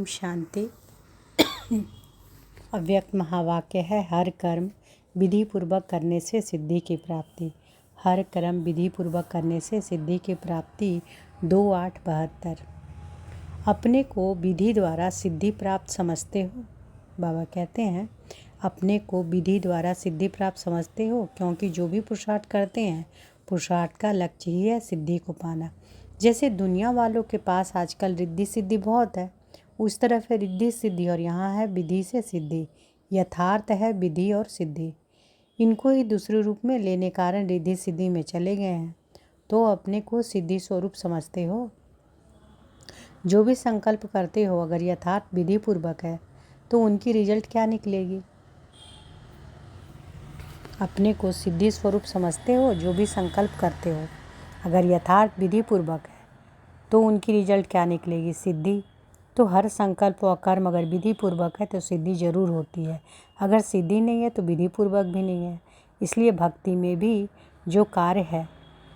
शांति। अव्यक्त महावाक्य है, हर कर्म विधि पूर्वक करने से सिद्धि की प्राप्ति। हर कर्म विधि पूर्वक करने से सिद्धि की प्राप्ति। 2:8-72। अपने को विधि द्वारा सिद्धि प्राप्त समझते हो। बाबा कहते हैं अपने को विधि द्वारा सिद्धि प्राप्त समझते हो, क्योंकि जो भी पुरुषार्थ करते हैं पुरुषार्थ का लक्ष्य ही है सिद्धि को पाना। जैसे दुनिया वालों के पास आजकल रिद्धि सिद्धि बहुत है, उस तरफ है रिद्धि सिद्धि और यहाँ है विधि से सिद्धि। यथार्थ है विधि और सिद्धि, इनको ही दूसरे रूप में लेने कारण रिद्धि सिद्धि में चले गए हैं। तो अपने को सिद्धि स्वरूप समझते हो। जो भी संकल्प करते हो अगर यथार्थ विधि पूर्वक है तो उनकी रिजल्ट क्या निकलेगी। अपने को सिद्धि स्वरूप समझते हो। जो भी संकल्प करते हो अगर यथार्थ विधि पूर्वक है तो उनकी रिजल्ट क्या निकलेगी, सिद्धि। तो हर संकल्प व कर्म अगर विधि पूर्वक है तो सिद्धि जरूर होती है। अगर सिद्धि नहीं है तो विधि पूर्वक भी नहीं है। इसलिए भक्ति में भी जो कार्य है,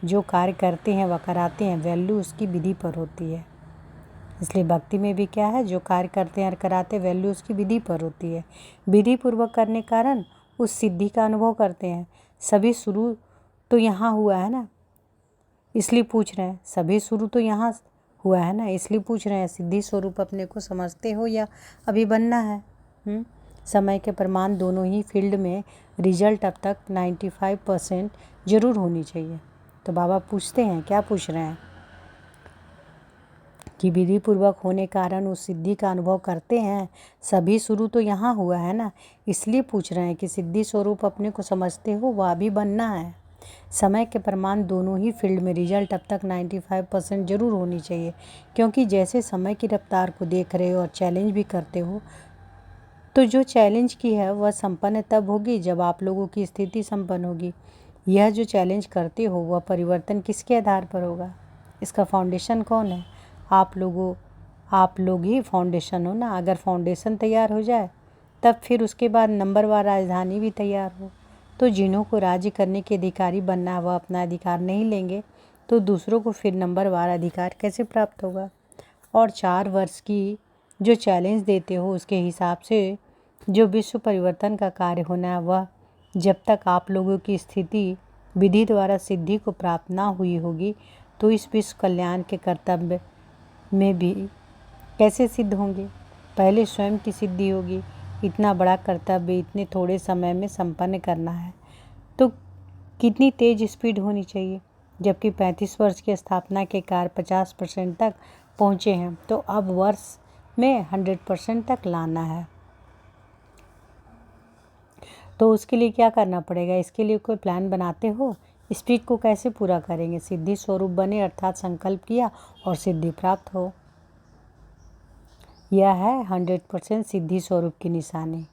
जो कार्य करते हैं व कराते हैं, वैल्यू उसकी विधि पर होती है। इसलिए भक्ति में भी क्या है, जो कार्य करते हैं और कराते हैं, वैल्यू उसकी विधि पर होती है। विधि पूर्वक करने कारण उस सिद्धि का अनुभव करते हैं। सभी शुरू तो यहाँ हुआ है ना, इसलिए पूछ रहे हैं। सभी शुरू तो यहाँ हुआ है ना, इसलिए पूछ रहे हैं सिद्धि स्वरूप अपने को समझते हो या अभी बनना है। समय के प्रमाण दोनों ही फील्ड में रिजल्ट अब तक 95% जरूर होनी चाहिए। तो बाबा पूछते हैं, क्या पूछ रहे हैं कि विधि पूर्वक होने कारण उस सिद्धि का अनुभव करते हैं। सभी शुरू तो यहाँ हुआ है ना, इसलिए पूछ रहे हैं कि सिद्धि स्वरूप अपने को समझते हो, वह भी बनना है। समय के प्रमाण दोनों ही फील्ड में रिजल्ट अब तक 95% जरूर होनी चाहिए, क्योंकि जैसे समय की रफ्तार को देख रहे हो और चैलेंज भी करते हो, तो जो चैलेंज की है वह संपन्न तब होगी जब आप लोगों की स्थिति संपन्न होगी। यह जो चैलेंज करते हो वह परिवर्तन किसके आधार पर होगा, इसका फाउंडेशन कौन है। आप लोग ही फाउंडेशन हो ना। अगर फाउंडेशन तैयार हो जाए तब फिर उसके बाद नंबरवार राजधानी भी तैयार हो। तो जिन्हों को राज्य करने के अधिकारी बनना है वह अपना अधिकार नहीं लेंगे तो दूसरों को फिर नंबरवार अधिकार कैसे प्राप्त होगा। और 4 वर्ष की जो चैलेंज देते हो उसके हिसाब से जो विश्व परिवर्तन का कार्य होना है, वह जब तक आप लोगों की स्थिति विधि द्वारा सिद्धि को प्राप्त ना हुई होगी तो इस विश्व कल्याण के कर्तव्य में भी कैसे सिद्ध होंगे। पहले स्वयं की सिद्धि होगी। इतना बड़ा कर्तव्य इतने थोड़े समय में संपन्न करना है तो कितनी तेज स्पीड होनी चाहिए। जबकि 35 वर्ष की स्थापना के कार्य 50% तक पहुँचे हैं, तो अब वर्ष में 100% तक लाना है। तो उसके लिए क्या करना पड़ेगा, इसके लिए कोई प्लान बनाते हो। स्पीड को कैसे पूरा करेंगे, सिद्धि स्वरूप बने अर्थात संकल्प किया और सिद्धि प्राप्त हो। यह है 100% सिद्धि स्वरूप की निशानी।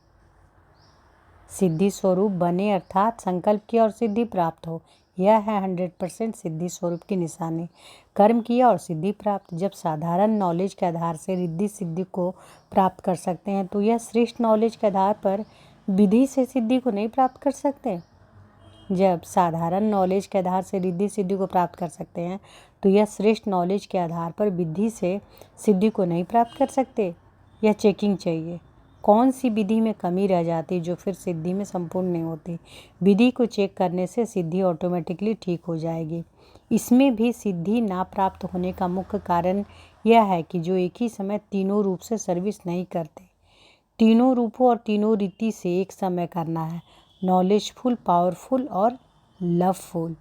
सिद्धि स्वरूप बने अर्थात संकल्प किया और सिद्धि प्राप्त हो, यह है 100% सिद्धि स्वरूप की निशानी। कर्म किया और सिद्धि प्राप्त। जब साधारण नॉलेज के आधार से रिद्धि सिद्धि को प्राप्त कर सकते हैं तो यह श्रेष्ठ नॉलेज के आधार पर विधि से सिद्धि को नहीं प्राप्त कर सकते। जब साधारण नॉलेज के आधार से रिद्धि सिद्धि को प्राप्त कर सकते हैं तो यह श्रेष्ठ नॉलेज के आधार पर विधि से सिद्धि को नहीं प्राप्त कर सकते। यह चेकिंग चाहिए, कौन सी विधि में कमी रह जाती जो फिर सिद्धि में संपूर्ण नहीं होती। विधि को चेक करने से सिद्धि ऑटोमेटिकली ठीक हो जाएगी। इसमें भी सिद्धि ना प्राप्त होने का मुख्य कारण यह है कि जो एक ही समय तीनों रूप से सर्विस नहीं करते। तीनों रूपों और तीनों रीति से एक समय करना है, नॉलेजफुल, पावरफुल और लवफुल।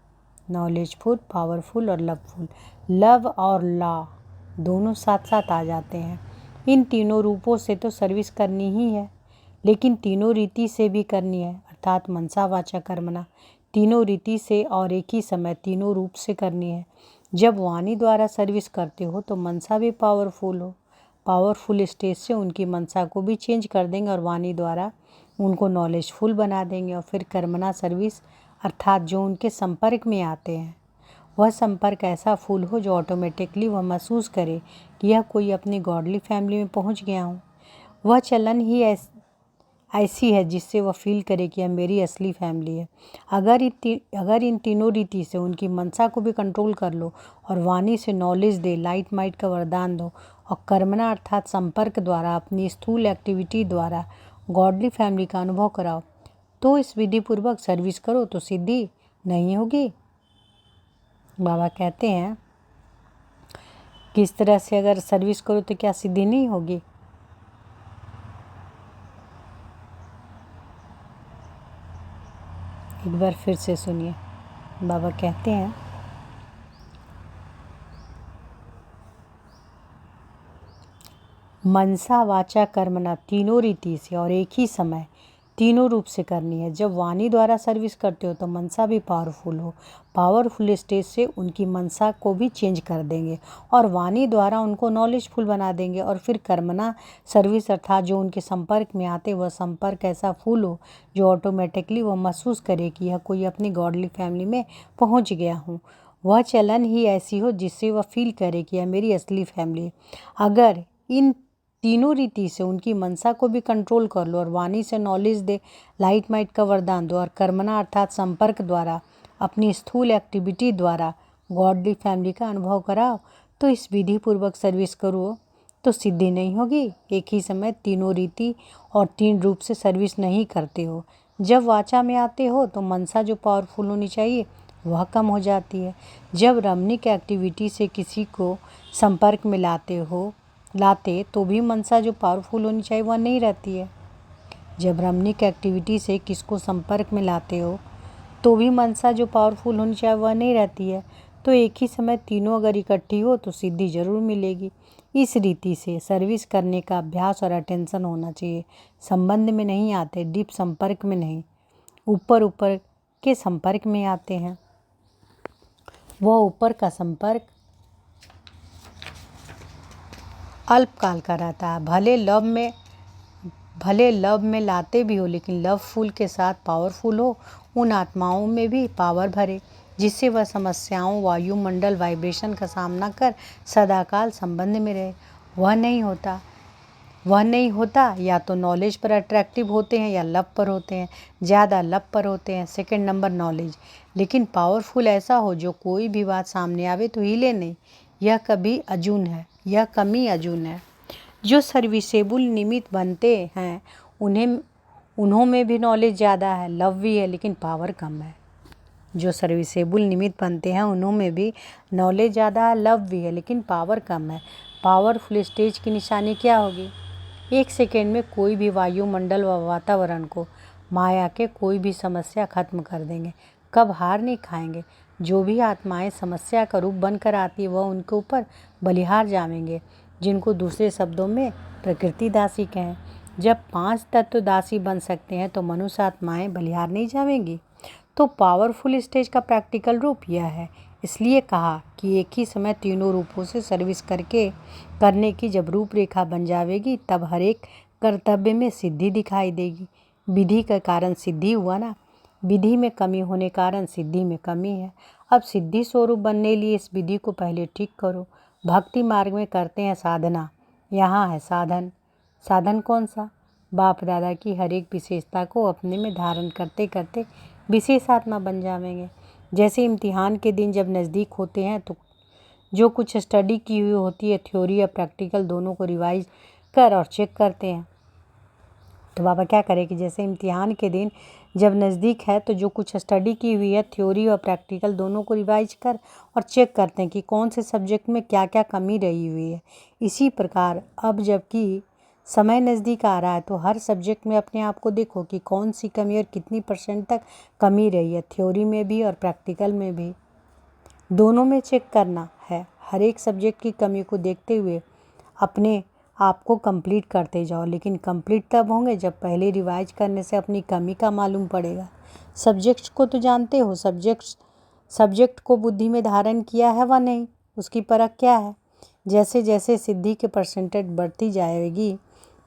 नॉलेजफुल, पावरफुल और लवफुल। लव और लॉ दोनों साथ साथ आ जाते हैं। इन तीनों रूपों से तो सर्विस करनी ही है, लेकिन तीनों रीति से भी करनी है, अर्थात मनसा वाचा कर्मणा। तीनों रीति से और एक ही समय तीनों रूप से करनी है। जब वाणी द्वारा सर्विस करते हो तो मनसा भी पावरफुल हो। पावरफुल स्टेज से उनकी मनसा को भी चेंज कर देंगे और वाणी द्वारा उनको नॉलेजफुल बना देंगे। और फिर कर्मणा सर्विस अर्थात जो उनके संपर्क में आते हैं वह संपर्क ऐसा फूल हो जो ऑटोमेटिकली वह महसूस करे कि यह कोई अपनी गॉडली फैमिली में पहुंच गया हूँ। वह चलन ही ऐसी है जिससे वह फील करे कि यह मेरी असली फैमिली है। अगर इन तीनों रीति से उनकी मनसा को भी कंट्रोल कर लो और वाणी से नॉलेज दे, लाइट माइट का वरदान दो और कर्मणा अर्थात संपर्क द्वारा अपनी स्थूल एक्टिविटी द्वारा गॉडली फैमिली का अनुभव कराओ, तो इस विधि पूर्वक सर्विस करो तो सिद्धि नहीं होगी। बाबा कहते हैं किस तरह से अगर सर्विस करो तो क्या सिद्धि नहीं होगी। एक बार फिर से सुनिए। बाबा कहते हैं मनसा वाचा कर्मणा तीनों रीति से और एक ही समय तीनों रूप से करनी है। जब वाणी द्वारा सर्विस करते हो तो मनसा भी पावरफुल हो। पावरफुल स्टेज से उनकी मनसा को भी चेंज कर देंगे और वाणी द्वारा उनको नॉलेजफुल बना देंगे। और फिर कर्मणा सर्विस अर्थात जो उनके संपर्क में आते वह संपर्क ऐसा फुल हो जो ऑटोमेटिकली वह महसूस करे कि यह कोई अपनी गॉडली फैमिली में पहुंच गया हूँ। वह चलन ही ऐसी हो जिससे वह फील करे कि यह मेरी असली फैमिली है। अगर इन तीनों रीति से उनकी मनसा को भी कंट्रोल कर लो और वाणी से नॉलेज दे, लाइट माइट का वरदान दो और कर्मणा अर्थात संपर्क द्वारा अपनी स्थूल एक्टिविटी द्वारा गॉडली फैमिली का अनुभव कराओ, तो इस विधि पूर्वक सर्विस करो तो सिद्धि नहीं होगी। एक ही समय तीनों रीति और तीन रूप से सर्विस नहीं करते हो। जब वाचा में आते हो तो मनसा जो पावरफुल होनी चाहिए वह कम हो जाती है। जब रमणीक एक्टिविटी से किसी को संपर्क में लाते तो भी मनसा जो पावरफुल होनी चाहिए वह नहीं रहती है। जब रमणीक एक्टिविटी से किसको संपर्क में लाते हो तो भी मनसा जो पावरफुल होनी चाहिए वह नहीं रहती है। तो एक ही समय तीनों अगर इकट्ठी हो तो सिद्धि जरूर मिलेगी। इस रीति से सर्विस करने का अभ्यास और अटेंशन होना चाहिए। संबंध में नहीं आते, डीप संपर्क में नहीं, ऊपर ऊपर के संपर्क में आते हैं। वह ऊपर का संपर्क अल्पकाल का रहता है। भले लव में लाते भी हो लेकिन लवफुल के साथ पावरफुल हो। उन आत्माओं में भी पावर भरे जिससे वह समस्याओं, वायुमंडल, वाइब्रेशन का सामना कर सदाकाल संबंध में रहे। वह नहीं होता या तो नॉलेज पर अट्रैक्टिव होते हैं या लव पर होते हैं। ज़्यादा लव पर होते हैं, सेकंड नंबर नॉलेज। लेकिन पावरफुल ऐसा हो जो कोई भी बात सामने आवे तो हिले नहीं। यह कमी अजून है। जो सर्विसेबल निमित्त बनते हैं उन्हों में भी नॉलेज ज़्यादा है, लव भी है लेकिन पावर कम है। जो सर्विसेबल निमित्त बनते हैं उन्हों में भी नॉलेज ज़्यादा है, लव भी है लेकिन पावर कम है। पावरफुल स्टेज की निशानी क्या होगी? एक सेकेंड में कोई भी वायुमंडल व वातावरण को माया के कोई भी समस्या खत्म कर देंगे। कब हार नहीं खाएंगे। जो भी आत्माएं समस्या का रूप बनकर आती है वह उनके ऊपर बलिहार जामेंगे, जिनको दूसरे शब्दों में प्रकृति दासी कहें। जब 5 तत्व दासी बन सकते हैं तो मनुष्य आत्माएं बलिहार नहीं जामेंगी। तो पावरफुल स्टेज का प्रैक्टिकल रूप यह है। इसलिए कहा कि एक ही समय तीनों रूपों से सर्विस करने की जब रूपरेखा बन जाएगी तब हर एक कर्तव्य में सिद्धि दिखाई देगी। विधि के कारण सिद्धि हुआ ना, विधि में कमी होने कारण सिद्धि में कमी है। अब सिद्धि स्वरूप बनने लिए इस विधि को पहले ठीक करो। भक्ति मार्ग में करते हैं साधना, यहाँ है साधन। साधन कौन सा? बाप दादा की हर एक विशेषता को अपने में धारण करते करते विशेष आत्मा बन जाएंगे। जैसे इम्तिहान के दिन जब नज़दीक होते हैं तो जो कुछ स्टडी की हुई होती है, थ्योरी या प्रैक्टिकल, दोनों को रिवाइज कर और चेक करते हैं। तो बाबा क्या करें कि जैसे इम्तिहान के दिन जब नज़दीक है तो जो कुछ स्टडी की हुई है, थ्योरी और प्रैक्टिकल, दोनों को रिवाइज कर और चेक करते हैं कि कौन से सब्जेक्ट में क्या क्या कमी रही हुई है। इसी प्रकार अब जबकि समय नज़दीक आ रहा है तो हर सब्जेक्ट में अपने आप को देखो कि कौन सी कमी और कितनी % तक कमी रही है, थ्योरी में भी और प्रैक्टिकल में भी, दोनों में चेक करना है। हर एक सब्जेक्ट की कमी को देखते हुए अपने आप को कंप्लीट करते जाओ। लेकिन कंप्लीट तब होंगे जब पहले रिवाइज करने से अपनी कमी का मालूम पड़ेगा। सब्जेक्ट्स को तो जानते हो, सब्जेक्ट को बुद्धि में धारण किया है व नहीं, उसकी परख क्या है। जैसे जैसे सिद्धि के % बढ़ती जाएगी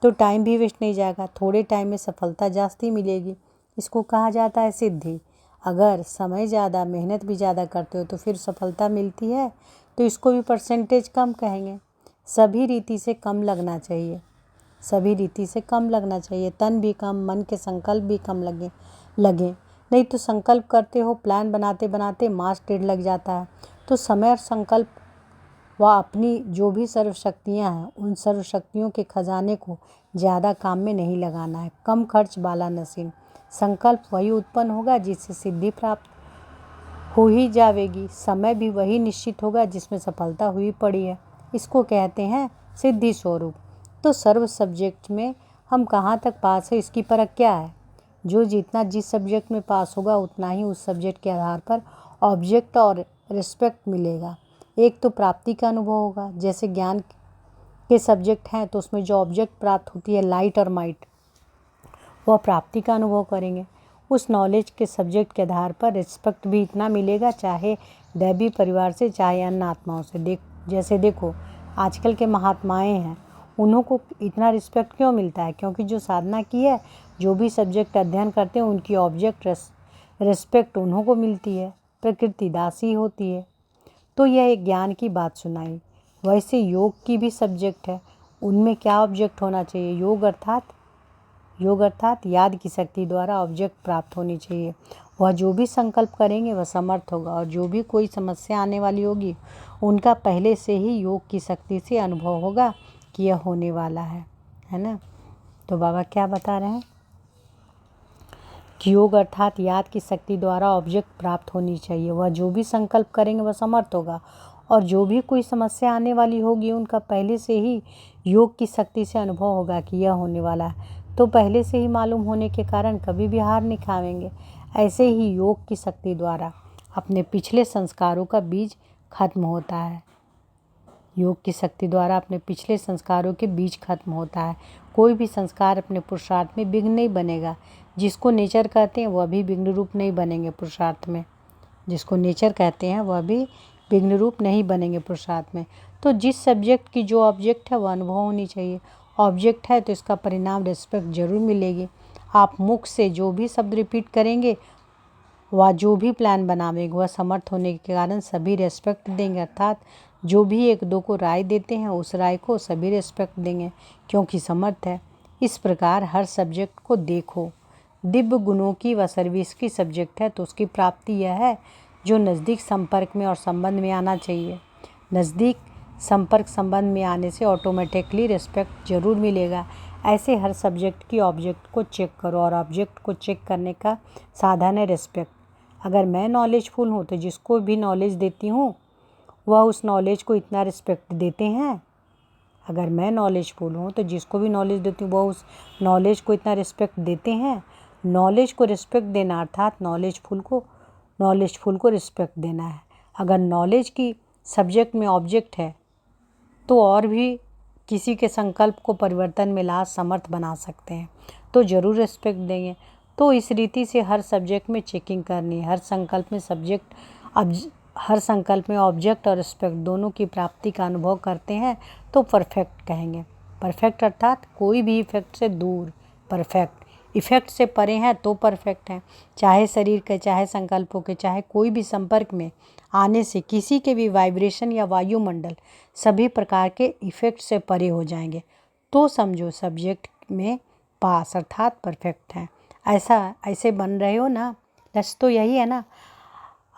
तो टाइम भी वेस्ट नहीं जाएगा, थोड़े टाइम में सफलता जास्ती मिलेगी। इसको कहा जाता है सिद्धि। अगर समय ज़्यादा, मेहनत भी ज़्यादा करते हो तो फिर सफलता मिलती है, तो इसको भी % कम कहेंगे। सभी रीति से कम लगना चाहिए। सभी रीति से कम लगना चाहिए। तन भी कम, मन के संकल्प भी कम लगे। नहीं तो संकल्प करते हो, प्लान बनाते बनाते मास डेढ़ लग जाता है। तो समय और संकल्प व अपनी जो भी सर्वशक्तियाँ हैं, उन सर्वशक्तियों के खजाने को ज़्यादा काम में नहीं लगाना है। कम खर्च बाला नसीन। संकल्प वही उत्पन्न होगा जिससे सिद्धि प्राप्त हो ही जाएगी। समय भी वही निश्चित होगा जिसमें सफलता हुई पड़ी है। इसको कहते हैं सिद्धि स्वरूप। तो सर्व सब्जेक्ट में हम कहाँ तक पास है, इसकी परख क्या है? जो जितना जिस सब्जेक्ट में पास होगा उतना ही उस सब्जेक्ट के आधार पर ऑब्जेक्ट और रिस्पेक्ट मिलेगा। एक तो प्राप्ति का अनुभव होगा। जैसे ज्ञान के सब्जेक्ट हैं तो उसमें जो ऑब्जेक्ट प्राप्त होती है, लाइट और माइट, वह प्राप्ति का अनुभव करेंगे। उस नॉलेज के सब्जेक्ट के आधार पर रिस्पेक्ट भी इतना मिलेगा, चाहे दैवी परिवार से, चाहे अन्य आत्माओं से। जैसे देखो आजकल के महात्माएं हैं, उन्हों को इतना रिस्पेक्ट क्यों मिलता है? क्योंकि जो साधना की है, जो भी सब्जेक्ट अध्ययन करते हैं, उनकी ऑब्जेक्ट रिस्पेक्ट उन्हों को मिलती है। प्रकृति दासी होती है। तो यह एक ज्ञान की बात सुनाई। वैसे योग की भी सब्जेक्ट है, उनमें क्या ऑब्जेक्ट होना चाहिए? योग अर्थात याद की शक्ति द्वारा ऑब्जेक्ट प्राप्त होनी चाहिए। वह जो भी संकल्प करेंगे वह समर्थ होगा, और जो भी कोई समस्या आने वाली होगी उनका पहले से ही योग की शक्ति से अनुभव होगा कि यह होने वाला है ना। तो बाबा क्या बता रहे हैं कि योग अर्थात याद की शक्ति द्वारा ऑब्जेक्ट प्राप्त होनी चाहिए। वह जो भी संकल्प करेंगे वह समर्थ होगा, और जो भी कोई समस्या आने वाली होगी उनका पहले से ही योग की शक्ति से अनुभव होगा कि यह होने वाला है। तो पहले से ही मालूम होने के कारण कभी भी हार नहीं खाएंगे। ऐसे ही योग की शक्ति द्वारा अपने पिछले संस्कारों का बीज खत्म होता है। योग की शक्ति द्वारा अपने पिछले संस्कारों के बीज खत्म होता है। कोई भी संस्कार अपने पुरुषार्थ में विघ्न नहीं बनेगा। जिसको नेचर कहते हैं वह भी विघ्न रूप नहीं बनेंगे पुरुषार्थ में। जिसको नेचर कहते हैं वह भी विघ्न रूप नहीं बनेंगे पुरुषार्थ में। तो जिस सब्जेक्ट की जो ऑब्जेक्ट है वह अनुभव होनी चाहिए। ऑब्जेक्ट है तो इसका परिणाम रिस्पेक्ट जरूर मिलेगी। आप मुख से जो भी शब्द रिपीट करेंगे, वह जो भी प्लान बनावेंगे, वह समर्थ होने के कारण सभी रेस्पेक्ट देंगे। अर्थात जो भी एक दो को राय देते हैं उस राय को सभी रेस्पेक्ट देंगे, क्योंकि समर्थ है। इस प्रकार हर सब्जेक्ट को देखो। दिव्य गुणों की व सर्विस की सब्जेक्ट है तो उसकी प्राप्ति यह है जो नज़दीक संपर्क में और संबंध में आना चाहिए। नज़दीक संपर्क संबंध में आने से ऑटोमेटिकली रिस्पेक्ट जरूर मिलेगा। ऐसे हर सब्जेक्ट की ऑब्जेक्ट को चेक करो, और ऑब्जेक्ट को चेक करने का साधन है रिस्पेक्ट। अगर मैं नॉलेजफुल हूँ तो जिसको भी नॉलेज देती हूँ वह उस नॉलेज को इतना रिस्पेक्ट देते हैं। अगर मैं नॉलेजफुल हूँ तो जिसको भी नॉलेज देती हूँ वह उस नॉलेज को इतना रिस्पेक्ट देते हैं। नॉलेज को रिस्पेक्ट देना अर्थात नॉलेजफुल को रिस्पेक्ट देना है। अगर नॉलेज की सब्जेक्ट में ऑब्जेक्ट है तो और भी किसी के संकल्प को परिवर्तन में ला समर्थ बना सकते हैं, तो ज़रूर रिस्पेक्ट देंगे। तो इस रीति से हर सब्जेक्ट में चेकिंग करनी है। हर संकल्प में ऑब्जेक्ट और रिस्पेक्ट दोनों की प्राप्ति का अनुभव करते हैं तो परफेक्ट कहेंगे। परफेक्ट अर्थात कोई भी इफेक्ट से दूर, परफेक्ट। इफेक्ट से परे हैं तो परफेक्ट हैं। चाहे शरीर के, चाहे संकल्पों के, चाहे कोई भी संपर्क में आने से किसी के भी वाइब्रेशन या वायुमंडल सभी प्रकार के इफेक्ट से परे हो जाएंगे, तो समझो सब्जेक्ट में पास अर्थात परफेक्ट हैं। ऐसे बन रहे हो ना, लक्ष्य तो यही है ना।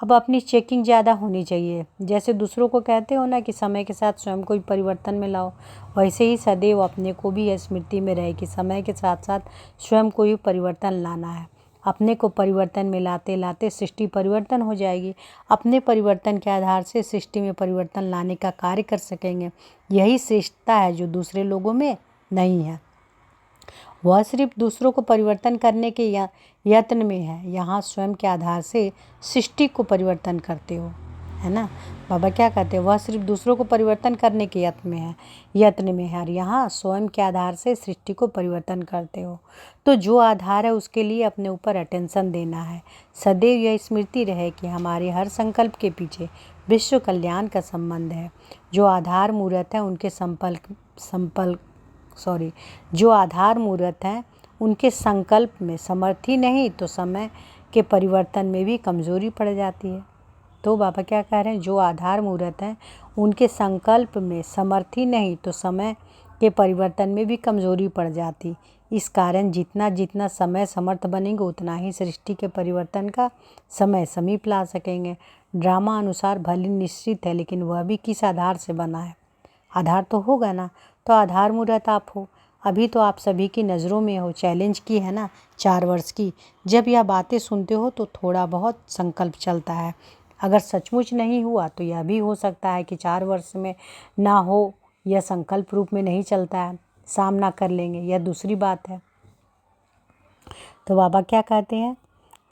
अब अपनी चेकिंग ज़्यादा होनी चाहिए। जैसे दूसरों को कहते हो ना कि समय के साथ स्वयं को भी परिवर्तन में लाओ, वैसे ही सदैव अपने को भी यह स्मृति में रहे कि समय के साथ साथ स्वयं को भी परिवर्तन लाना है। अपने को परिवर्तन में लाते लाते सृष्टि परिवर्तन हो जाएगी। अपने परिवर्तन के आधार से सृष्टि में परिवर्तन लाने का कार्य कर सकेंगे। यही श्रेष्ठता है जो दूसरे लोगों में नहीं है। वह सिर्फ दूसरों को परिवर्तन करने के यत्न में है। यहाँ स्वयं के आधार से सृष्टि को परिवर्तन करते हो, है ना। बाबा क्या कहते हैं? वह सिर्फ दूसरों को परिवर्तन करने के यत्न में है, और यहाँ स्वयं के आधार से सृष्टि को परिवर्तन करते हो। तो जो आधार है उसके लिए अपने ऊपर अटेंशन देना है। सदैव यह स्मृति रहे कि हमारे हर संकल्प के पीछे विश्व कल्याण का संबंध है। जो आधार मूर्त है उनके संकल्प में समर्थ ही नहीं तो समय के परिवर्तन में भी कमजोरी पड़ जाती है। तो बाबा क्या कह रहे हैं? जो आधार मूर्त है उनके संकल्प में समर्थ ही नहीं तो समय के परिवर्तन में भी कमजोरी पड़ जाती। इस कारण जितना जितना समय समर्थ बनेंगे उतना ही सृष्टि के परिवर्तन का समय समीप ला सकेंगे। ड्रामा अनुसार भले निश्चित है, लेकिन वह भी किस आधार से बना है? आधार तो होगा ना, तो आधार मूर्त आप हो। अभी तो आप सभी की नज़रों में हो। चैलेंज की है ना 4 वर्ष की। जब यह बातें सुनते हो तो थोड़ा बहुत संकल्प चलता है। अगर सचमुच नहीं हुआ तो यह भी हो सकता है कि 4 वर्ष में ना हो, यह संकल्प रूप में नहीं चलता है। सामना कर लेंगे, यह दूसरी बात है। तो बाबा क्या कहते हैं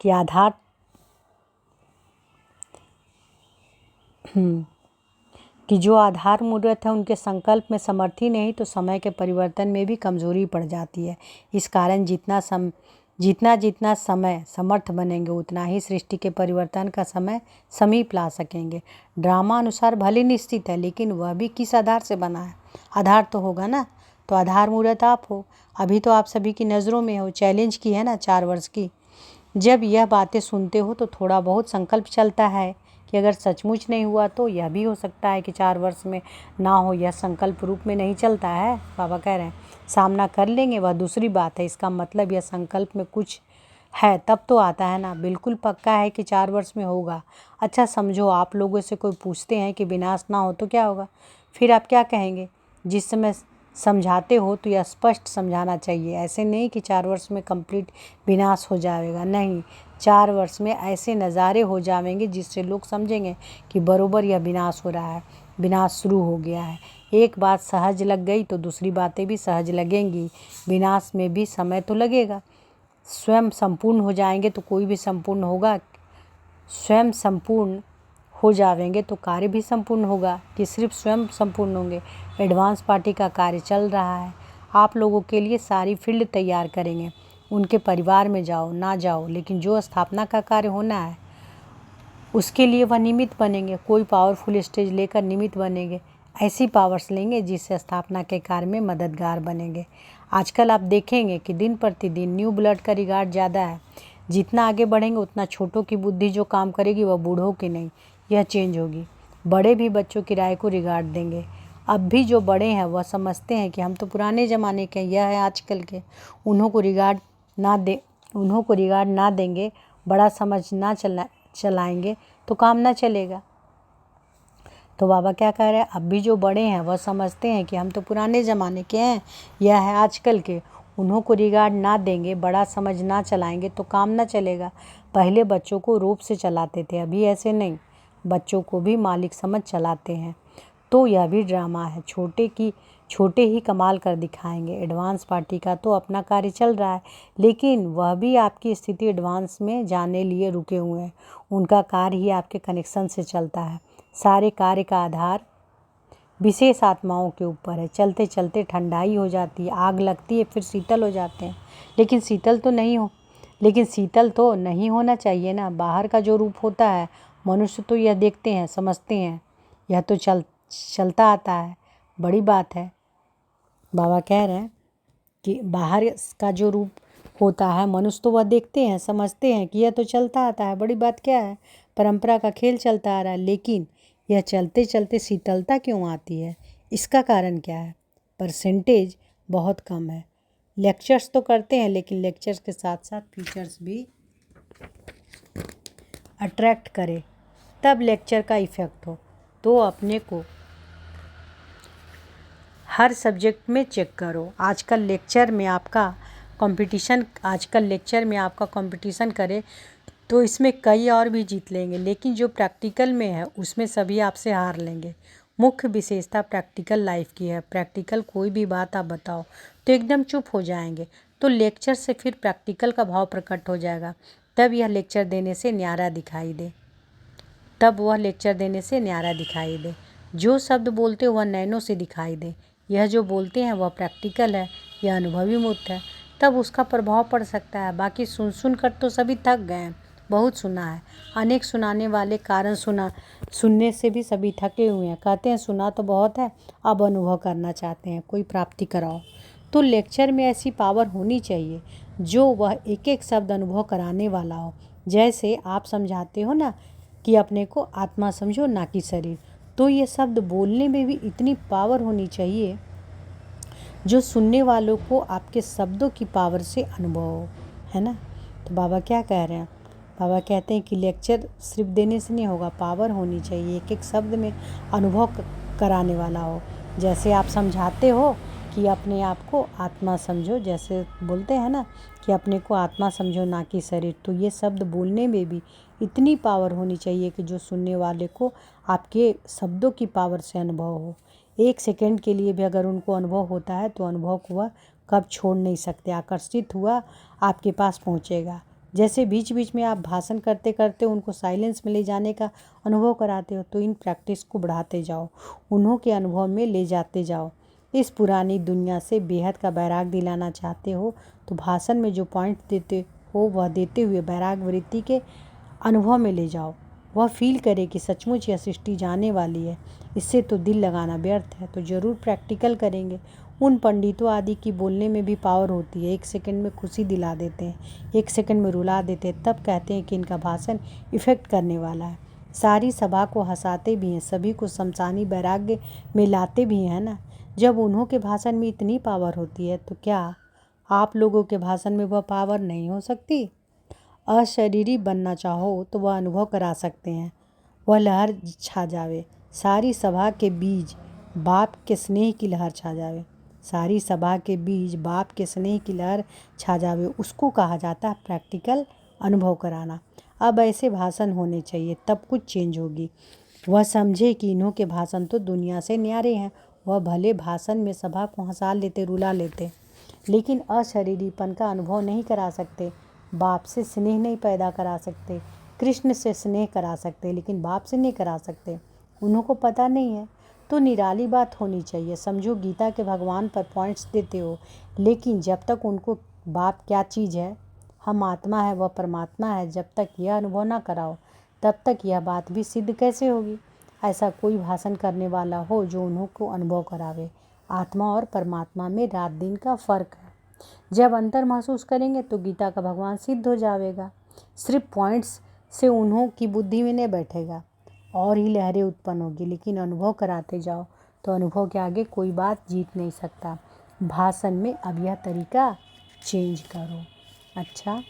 कि आधार कि जो आधार मूर्त है उनके संकल्प में समर्थी नहीं, तो समय के परिवर्तन में भी कमजोरी पड़ जाती है। इस कारण जितना जितना समय समर्थ बनेंगे उतना ही सृष्टि के परिवर्तन का समय समीप ला सकेंगे। ड्रामा अनुसार भले निश्चित है, लेकिन वह भी किस आधार से बना है? आधार तो होगा ना, तो आधार मूर्त आप हो। अभी तो आप सभी की नज़रों में हो। चैलेंज की है ना 4 वर्ष की। जब यह बातें सुनते हो तो थोड़ा बहुत संकल्प चलता है कि अगर सचमुच नहीं हुआ तो यह भी हो सकता है कि 4 वर्ष में ना हो। यह संकल्प रूप में नहीं चलता है। बाबा कह रहे हैं सामना कर लेंगे, वह दूसरी बात है। इसका मतलब यह संकल्प में कुछ है तब तो आता है ना। बिल्कुल पक्का है कि 4 वर्ष में होगा। अच्छा समझो, आप लोगों से कोई पूछते हैं कि विनाश ना हो तो क्या होगा, फिर आप क्या कहेंगे? जिस समय समझाते हो तो यह स्पष्ट समझाना चाहिए। ऐसे नहीं कि 4 वर्ष में कंप्लीट विनाश हो जाएगा, नहीं। 4 वर्ष में ऐसे नज़ारे हो जाएंगे जिससे लोग समझेंगे कि बरोबर यह विनाश हो रहा है, विनाश शुरू हो गया है। एक बात सहज लग गई तो दूसरी बातें भी सहज लगेंगी। विनाश में भी समय तो लगेगा। स्वयं संपूर्ण हो जाएंगे तो कोई भी संपूर्ण होगा। स्वयं संपूर्ण हो जाएंगे तो कार्य भी संपूर्ण होगा, कि सिर्फ स्वयं संपूर्ण होंगे। एडवांस पार्टी का कार्य चल रहा है। आप लोगों के लिए सारी फील्ड तैयार करेंगे। उनके परिवार में जाओ ना जाओ, लेकिन जो स्थापना का कार्य होना है उसके लिए वह निमित्त बनेंगे। कोई पावरफुल स्टेज लेकर निमित्त बनेंगे। ऐसी पावर्स लेंगे जिससे स्थापना के कार्य में मददगार बनेंगे। आजकल आप देखेंगे कि दिन प्रतिदिन न्यू ब्लड का रिगार्ड ज़्यादा है। जितना आगे बढ़ेंगे उतना छोटों की बुद्धि जो काम करेगी वह बूढ़ों की नहीं, यह चेंज होगी। बड़े भी बच्चों की राय को रिगार्ड देंगे। अब भी जो बड़े हैं वह समझते हैं कि हम तो पुराने ज़माने के हैं, यह है आजकल के। उन्हों को रिगार्ड ना देंगे, बड़ा समझ ना चलाएंगे तो काम ना चलेगा। तो बाबा क्या कह रहे हैं, अब भी जो बड़े हैं वह समझते हैं कि हम तो पुराने ज़माने के हैं, यह है आजकल के। उन्हों को रिगार्ड ना देंगे, बड़ा समझ ना चलाएंगे तो काम ना चलेगा। पहले बच्चों को रूप से चलाते थे, अभी ऐसे नहीं। बच्चों को भी मालिक समझ चलाते हैं। तो यह भी ड्रामा है। छोटे ही कमाल कर दिखाएंगे। एडवांस पार्टी का तो अपना कार्य चल रहा है, लेकिन वह भी आपकी स्थिति एडवांस में जाने लिए रुके हुए हैं। उनका कार्य ही आपके कनेक्शन से चलता है। सारे कार्य का आधार विशेष आत्माओं के ऊपर है। चलते चलते ठंडाई हो जाती है, आग लगती है, फिर शीतल हो जाते हैं। लेकिन शीतल तो नहीं होना चाहिए ना। बाहर का जो रूप होता है, मनुष्य तो यह देखते हैं, समझते हैं, यह तो चलता आता है। बड़ी बात है। बाबा कह रहे हैं कि बाहर का जो रूप होता है, मनुष्य तो वह देखते हैं, समझते हैं कि यह तो चलता आता है। बड़ी बात क्या है? परंपरा का खेल चलता आ रहा है। लेकिन यह चलते चलते शीतलता क्यों आती है? इसका कारण क्या है? परसेंटेज बहुत कम है। लेक्चर्स तो करते हैं, लेकिन लेक्चर्स के साथ साथ फीचर्स भी अट्रैक्ट करे, तब लेक्चर का इफ़ेक्ट हो। तो अपने को हर सब्जेक्ट में चेक करो। आजकल लेक्चर में आपका कंपटीशन करे तो इसमें कई और भी जीत लेंगे, लेकिन जो प्रैक्टिकल में है उसमें सभी आपसे हार लेंगे। मुख्य विशेषता प्रैक्टिकल लाइफ की है। प्रैक्टिकल कोई भी बात आप बताओ तो एकदम चुप हो जाएंगे। तो लेक्चर से फिर प्रैक्टिकल का भाव प्रकट हो जाएगा। तब वह लेक्चर देने से न्यारा दिखाई दे। जो शब्द बोलते हो वह नैनों से दिखाई दे। यह जो बोलते हैं वह प्रैक्टिकल है, यह अनुभवी मूर्त है, तब उसका प्रभाव पड़ सकता है। बाकी सुन कर तो सभी थक गए हैं। बहुत सुना है, अनेक सुनाने वाले कारण सुनने से भी सभी थके हुए हैं। कहते हैं सुना तो बहुत है, अब अनुभव करना चाहते हैं, कोई प्राप्ति कराओ। तो लेक्चर में ऐसी पावर होनी चाहिए जो वह एक एक शब्द अनुभव कराने वाला हो। जैसे आप समझाते हो ना कि अपने को आत्मा समझो ना कि शरीर, तो ये शब्द बोलने में भी इतनी पावर होनी चाहिए जो सुनने वालों को आपके शब्दों की पावर से अनुभव हो, है ना। तो बाबा क्या कह रहे हैं, बाबा कहते हैं कि लेक्चर सिर्फ देने से नहीं होगा, पावर होनी चाहिए, एक एक शब्द में अनुभव कराने वाला हो। जैसे आप समझाते हो कि अपने आप को आत्मा समझो, जैसे बोलते हैं ना कि अपने को आत्मा समझो ना कि शरीर, तो ये शब्द बोलने में भी इतनी पावर होनी चाहिए कि जो सुनने वाले को आपके शब्दों की पावर से अनुभव हो। एक सेकंड के लिए भी अगर उनको अनुभव होता है तो अनुभव को वह कब छोड़ नहीं सकते, आकर्षित हुआ आपके पास पहुंचेगा। जैसे बीच बीच में आप भाषण करते करते उनको साइलेंस में ले जाने का अनुभव कराते हो, तो इन प्रैक्टिस को बढ़ाते जाओ, उन्हों के अनुभव में ले जाते जाओ। इस पुरानी दुनिया से बेहद का बैराग दिलाना चाहते हो तो भाषण में जो पॉइंट देते हो वह देते हुए बैराग वृत्ति के अनुभव में ले जाओ। वह फील करे कि सचमुच यह सृष्टि जाने वाली है। इससे तो दिल लगाना व्यर्थ है, तो ज़रूर प्रैक्टिकल करेंगे। उन पंडितों आदि की बोलने में भी पावर होती है, एक सेकंड में खुशी दिला देते हैं, एक सेकंड में रुला देते हैं, तब कहते हैं कि इनका भाषण इफ़ेक्ट करने वाला है। सारी सभा को हंसाते भी हैं, सभी को शमशानी वैराग्य में लाते भी हैं ना। जब उन्हों के भाषण में इतनी पावर होती है तो क्या आप लोगों के भाषण में वह पावर नहीं हो सकती। अशरीरी बनना चाहो तो वह अनुभव करा सकते हैं। वह लहर छा जावे, सारी सभा के बीच बाप के स्नेह की लहर छा जावे, सारी सभा के बीच बाप के स्नेह की लहर छा जावे, उसको कहा जाता है प्रैक्टिकल अनुभव कराना। अब ऐसे भाषण होने चाहिए, तब कुछ चेंज होगी। वह समझे कि इन्हों के भाषण तो दुनिया से न्यारे हैं। वह भले भाषण में सभा को हंसा लेते, रुला लेते, लेकिन अशरीरीपन का अनुभव नहीं करा सकते। बाप से स्नेह नहीं पैदा करा सकते। कृष्ण से स्नेह करा सकते, लेकिन बाप से नहीं करा सकते, उन्हों को पता नहीं है। तो निराली बात होनी चाहिए। समझो गीता के भगवान पर पॉइंट्स देते हो, लेकिन जब तक उनको बाप क्या चीज़ है, हम आत्मा है, वह परमात्मा है, जब तक यह अनुभव ना कराओ तब तक यह बात भी सिद्ध कैसे होगी। ऐसा कोई भाषण करने वाला हो जो उन्हों को अनुभव करावे। आत्मा और परमात्मा में रात दिन का फ़र्क है। जब अंतर महसूस करेंगे तो गीता का भगवान सिद्ध हो जाएगा। सिर्फ पॉइंट्स से उन्हों की बुद्धि में नहीं बैठेगा, और ही लहरें उत्पन्न होगी। लेकिन अनुभव कराते जाओ तो अनुभव के आगे कोई बात जीत नहीं सकता। भाषण में अब यह तरीका चेंज करो। अच्छा,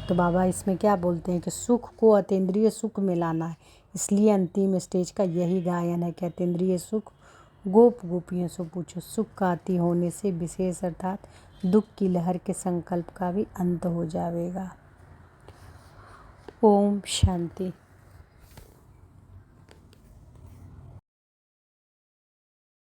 तो बाबा इसमें क्या बोलते हैं कि सुख को अतीन्द्रिय सुख में लाना है, इसलिए अंतिम स्टेज का यही गायन है कि अतीन्द्रिय सुख गोप गोपियों से पूछो। सुख का अति होने से विशेष अर्थात दुख की लहर के संकल्प का भी अंत हो जाएगा। ओम शांति।